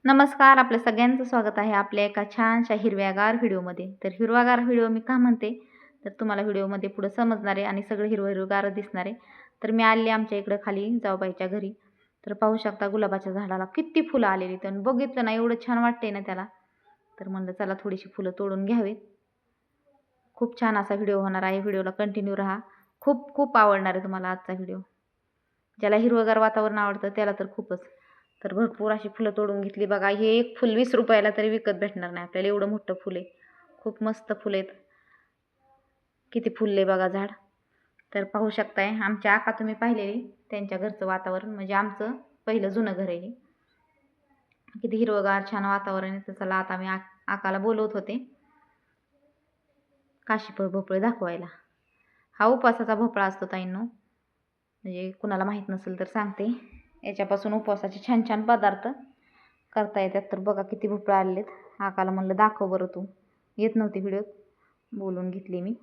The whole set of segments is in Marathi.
नमस्कार, आपल्या सगळ्यांचं स्वागत आहे आपल्या एका छानशा हिरव्यागार व्हिडिओमध्ये. तर हिरवागार व्हिडिओ मी का म्हणते, तर तुम्हाला व्हिडिओमध्ये पुढे समजणार आहे आणि सगळं हिरवं हिरवगार दिसणार आहे. तर मी आले आमच्या इकडं खाली जाऊबाईच्या घरी. तर पाहू शकता गुलाबाच्या झाडाला किती फुलं आलेली. तर बघितलं ना एवढं छान वाटतंय ना त्याला. तर म्हणलं चला थोडीशी फुलं तोडून घ्यावीत. खूप छान असा व्हिडिओ होणार आहे. व्हिडिओला कंटिन्यू राहा. खूप खूप आवडणार आहे तुम्हाला आजचा व्हिडिओ. ज्याला हिरवगार वातावरण आवडतं त्याला तर खूपच. तर भरपूर अशी फुलं तोडून घेतली बघा. हे एक फुल 20 रुपयाला तरी विकत भेटणार नाही आपल्याला, एवढं मोठं फुल आहे. खूप मस्त फुलं आहेत. किती फुलले बघा झाड. तर पाहू शकताय आमच्या आका तुम्ही पाहिलेली त्यांच्या घरचं वातावरण, म्हणजे आमचं पहिलं जुनं घर आहे हे. किती हिरवगार छान वातावरण आहे. तर चला आता मी आकाला बोलवत होते काशीफळ भोपळे दाखवायला. हा उपवासाचा भोपळा असतो ताईंनो, म्हणजे कुणाला माहीत नसेल तर सांगते. याच्यापासून उपवासाचे छान छान पदार्थ करता येतात. तर बघा किती भोपळा आलेत. आकाला म्हणलं दाखव बरं तू, येत नव्हती व्हिडिओत, बोलून घेतली मी.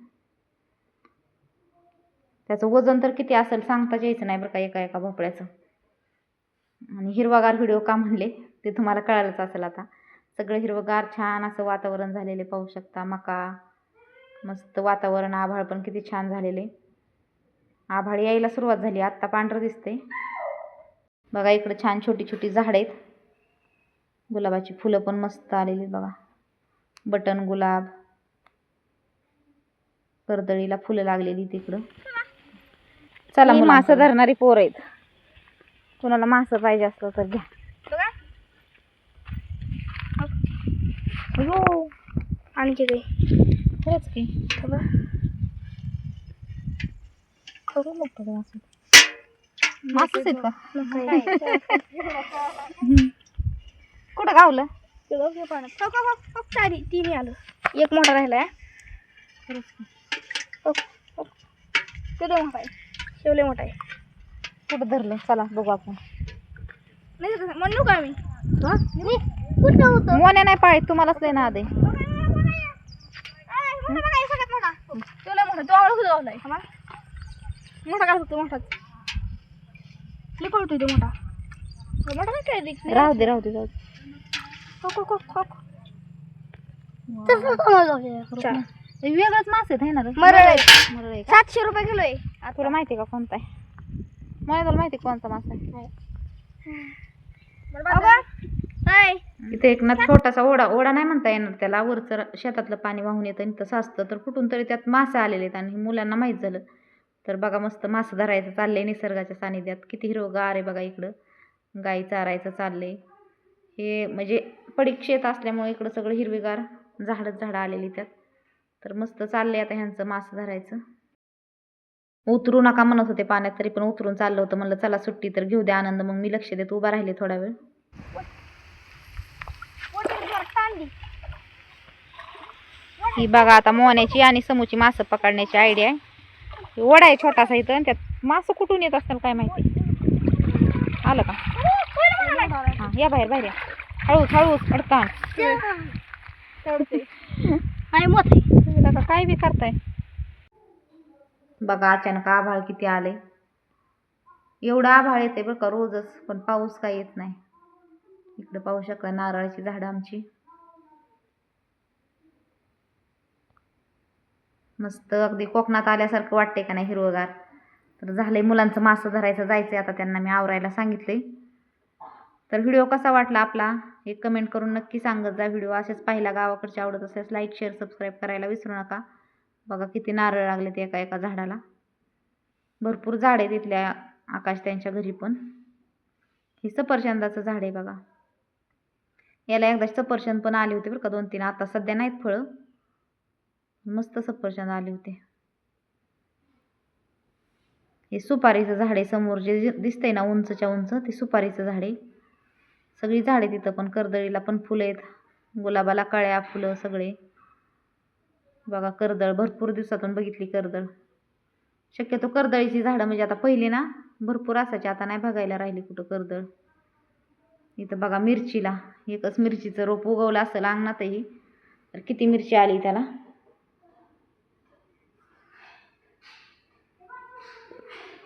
त्याचं वजन तर किती असेल सांगताच यायचं नाही बरं का एका एका भोपळ्याचं. आणि हिरवागार व्हिडिओ का म्हणले ते तुम्हाला कळालंच असेल आता. सगळं हिरवगार छान असं वातावरण झालेले पाहू शकता. मका मस्त वातावरण, आभाळ पण किती छान झालेले. आभाळ यायला सुरुवात झाली, आत्ता पांढरं दिसते बघा. इकडे छान छोटी छोटी झाड आहेत. गुलाबाची फुलं पण मस्त आलेली बघा. बटन गुलाब, कर्दळीला फुलं लागलेली तिकडं. चला मासं धरणारी पोर आहेत. कोणाला मासं पाहिजे असलं तर घ्या. हो आणखी काही खरंच की खरं मोठं मासच आहेत का? कुठं गावलं? चारी तिन्ही आलं, एक मोठा राहिलाय. ते लय मोठा आहे, शेवले मोठा आहे. कुठं धरलं चला बघू आपण. नाही म्हणू का मी कुठं होतो? मोन्या नाही पाळीत, तुम्हालाच लय नाद आहे. सगळ्यात मोठा तो लय मोठा, तो आवडत गावलाय मोठा काय होतो. मोठाच लय पळतोय तो मोठा. मोठा नाही काय दिख. राहू दे राहू दे राहू दे. वेगळंच मास आहेत है ना रे? मरळ आहे. मरळ आहे का? 700 रुपये किलो आहे. तुला माहिती आहे का कोणता आहे? मला तुला माहिती कोणता मास आहे? इथे एक ना छोटासा ओढा नाही म्हणता येणार त्याला, वरचं शेतातलं पाणी वाहून येतं आणि तसं असतं. तर कुठून तरी त्यात मासे आलेले आहेत आणि मुलांना माहीत झालं. तर बघा मस्त मासे धरायचं चाललंय निसर्गाच्या सानिध्यात. किती हिरवगार आहे बघा. इकडं गाई चारायचं चाललंय. हे म्हणजे पडीक शेत असल्यामुळे इकडं सगळं हिरवीगार झाडं आलेली त्यात. तर मस्त चाललंय आता ह्यांचं मासे धरायचं. उतरू नका म्हणत होते पाण्यात, तरी पण उतरून चाललं होतं. म्हणलं चला सुट्टी तर घेऊ द्या आनंद. मग मी लक्ष देत उभा राहिले थोडा वेळ. ही बघा आता मोन्याची आणि समूची मासं पकडण्याची आयडिया आहे. ओढा आहे छोटासा इथं आणि त्यात मासं कुठून येत असतील काय माहिती. आलं का? हां या बाहेर बाहेर या. हळूच हळूच अडकान. काय बी करताय बघा. अचानक आभाळ किती आले. एवढं आभाळ येते बरं का रोजच, पण पाऊस काय येत नाही. इकडे पाहू शकता नारळाची झाडं आमची मस्त अगदी कोकणात आल्यासारखं वाटते का नाही हिरवगार. तर झालंय मुलांचं मासं धरायचं जायचंय आता, त्यांना मी आवरायला सांगितलंय. तर व्हिडिओ कसा वाटला आपला हे कमेंट करून नक्की सांगत जा. व्हिडिओ असेच पाहिला गावाकडचे आवडत असेल लाईक शेअर सबस्क्राईब करायला विसरू नका. बघा किती नारळ लागले ते एका एका झाडाला. भरपूर झाड आहे तिथल्या आकाश त्यांच्या घरी पण. हे सफरचंदाचं झाड आहे बघा. याला एकदा सफरचंद पण आले होते बरं का 2-3. आता सध्या नाहीत फळं, मस्त सफरचंद आले होते. हे सुपारीचं झाड आहे समोर जे दिसतंय ना उंचच्या उंच, ते सुपारीचं झाड आहे. सगळी झाडे तिथं पण. कर्दळीला पण फुलं आहेत, गुलाबाला कळ्या फुलं सगळे बघा. कर्दळ भरपूर दिवसातून बघितली कर्दळ. शक्यतो कर्दळीची झाडं म्हणजे आता पहिली ना भरपूर असायची, आता नाही बघायला राहिली कुठं कर्दळ. इथं बघा मिरचीला एकच मिरचीचं रोप उगवलं असेल अंगणातही, तर किती मिरची आली त्याला.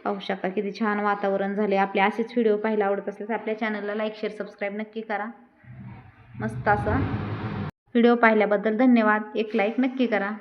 पाहू शकता किती छान वातावरण झाले. आपले असेच व्हिडिओ पाहायला आवडत असल्यास आपल्या चॅनलला लाईक शेअर सबस्क्राईब नक्की करा. मस्त असा. व्हिडिओ पाहिल्याबद्दल धन्यवाद. एक लाईक नक्की करा.